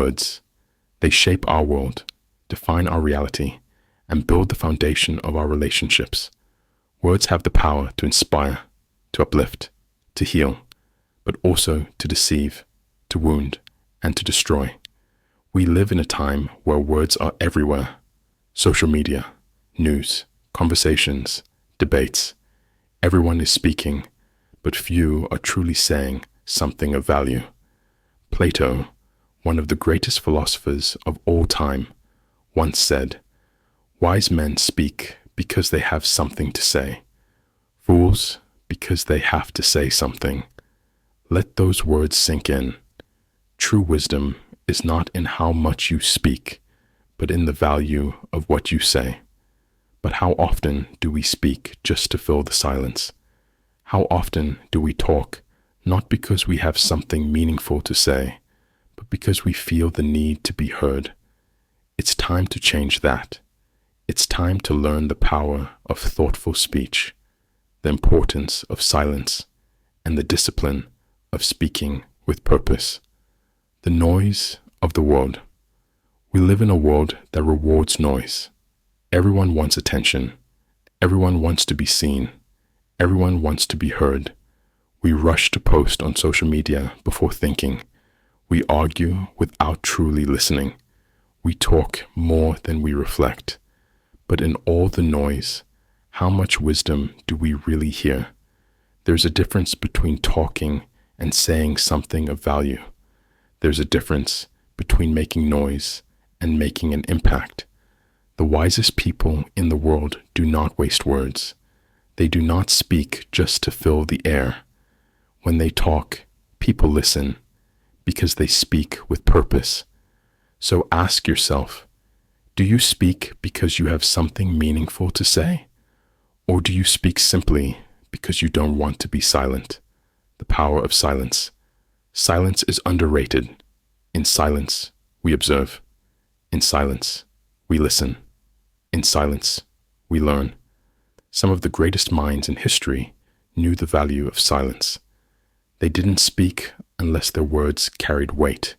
Words. They shape our world, define our reality, and build the foundation of our relationships. Words have the power to inspire, to uplift, to heal, but also to deceive, to wound, and to destroy. We live in a time where words are everywhere. Social media, news, conversations, debates. Everyone is speaking, but few are truly saying something of value. Plato, one of the greatest philosophers of all time, once said, "Wise men speak because they have something to say. Fools, because they have to say something." Let those words sink in. True wisdom is not in how much you speak, but in the value of what you say. But how often do we speak just to fill the silence? How often do we talk not because we have something meaningful to say, but because we feel the need to be heard? It's time to change that. It's time to learn the power of thoughtful speech, the importance of silence, and the discipline of speaking with purpose. The noise of the world. We live in a world that rewards noise. Everyone wants attention. Everyone wants to be seen. Everyone wants to be heard. We rush to post on social media before thinking. We argue without truly listening. We talk more than we reflect. But in all the noise, how much wisdom do we really hear? There's a difference between talking and saying something of value. There's a difference between making noise and making an impact. The wisest people in the world do not waste words. They do not speak just to fill the air. When they talk, people listen because they speak with purpose. So ask yourself, do you speak because you have something meaningful to say? Or do you speak simply because you don't want to be silent? The power of silence. Silence is underrated. In silence, we observe. In silence, we listen. In silence, we learn. Some of the greatest minds in history knew the value of silence. They didn't speak unless their words carried weight.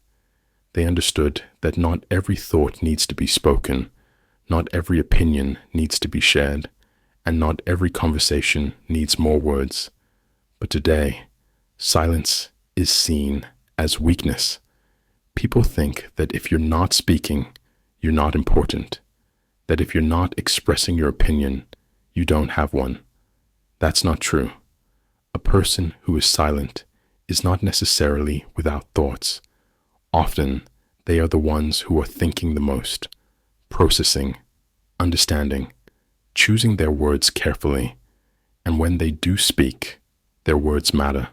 They understood that not every thought needs to be spoken, not every opinion needs to be shared, and not every conversation needs more words. But today, silence is seen as weakness. People think that if you're not speaking, you're not important. That if you're not expressing your opinion, you don't have one. That's not true. A person who is silent is not necessarily without thoughts. Often, they are the ones who are thinking the most, processing, understanding, choosing their words carefully. And when they do speak, their words matter,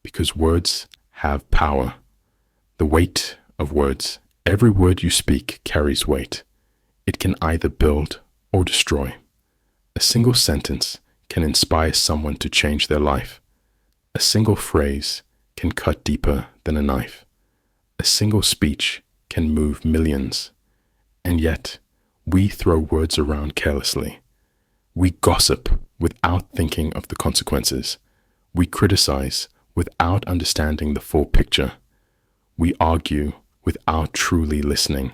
because words have power. The weight of words. Every word you speak carries weight. It can either build or destroy. A single sentence can inspire someone to change their life. A single phrase can cut deeper than a knife. A single speech can move millions. And yet, we throw words around carelessly. We gossip without thinking of the consequences. We criticize without understanding the full picture. We argue without truly listening.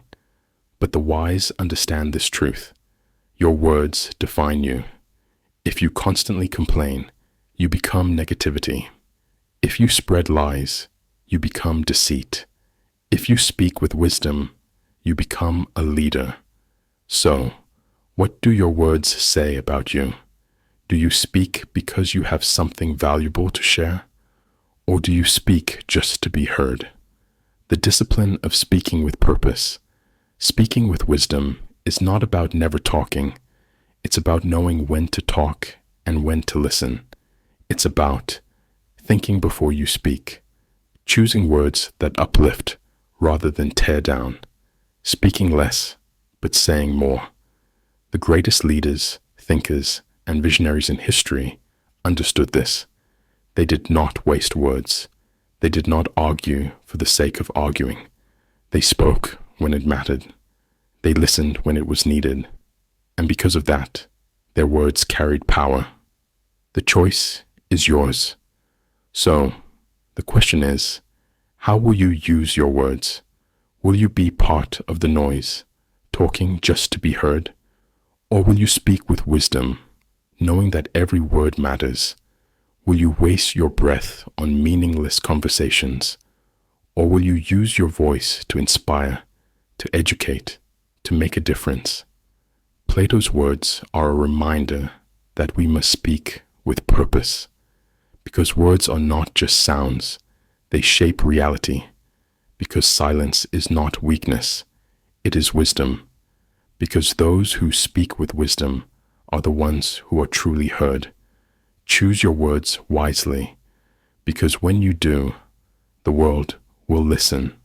But the wise understand this truth. Your words define you. If you constantly complain, you become negativity. If you spread lies, you become deceit. If you speak with wisdom, you become a leader. So, what do your words say about you? Do you speak because you have something valuable to share? Or do you speak just to be heard? The discipline of speaking with purpose. Speaking with wisdom is not about never talking. It's about knowing when to talk and when to listen. It's about thinking before you speak, choosing words that uplift rather than tear down, speaking less but saying more. The greatest leaders, thinkers, and visionaries in history understood this. They did not waste words. They did not argue for the sake of arguing. They spoke when it mattered. They listened when it was needed. And because of that, their words carried power. The choice is yours. So, the question is, how will you use your words? Will you be part of the noise, talking just to be heard? Or will you speak with wisdom, knowing that every word matters? Will you waste your breath on meaningless conversations? Or will you use your voice to inspire, to educate, to make a difference? Plato's words are a reminder that we must speak with purpose, because words are not just sounds, they shape reality, because silence is not weakness, it is wisdom, because those who speak with wisdom are the ones who are truly heard. Choose your words wisely, because when you do, the world will listen.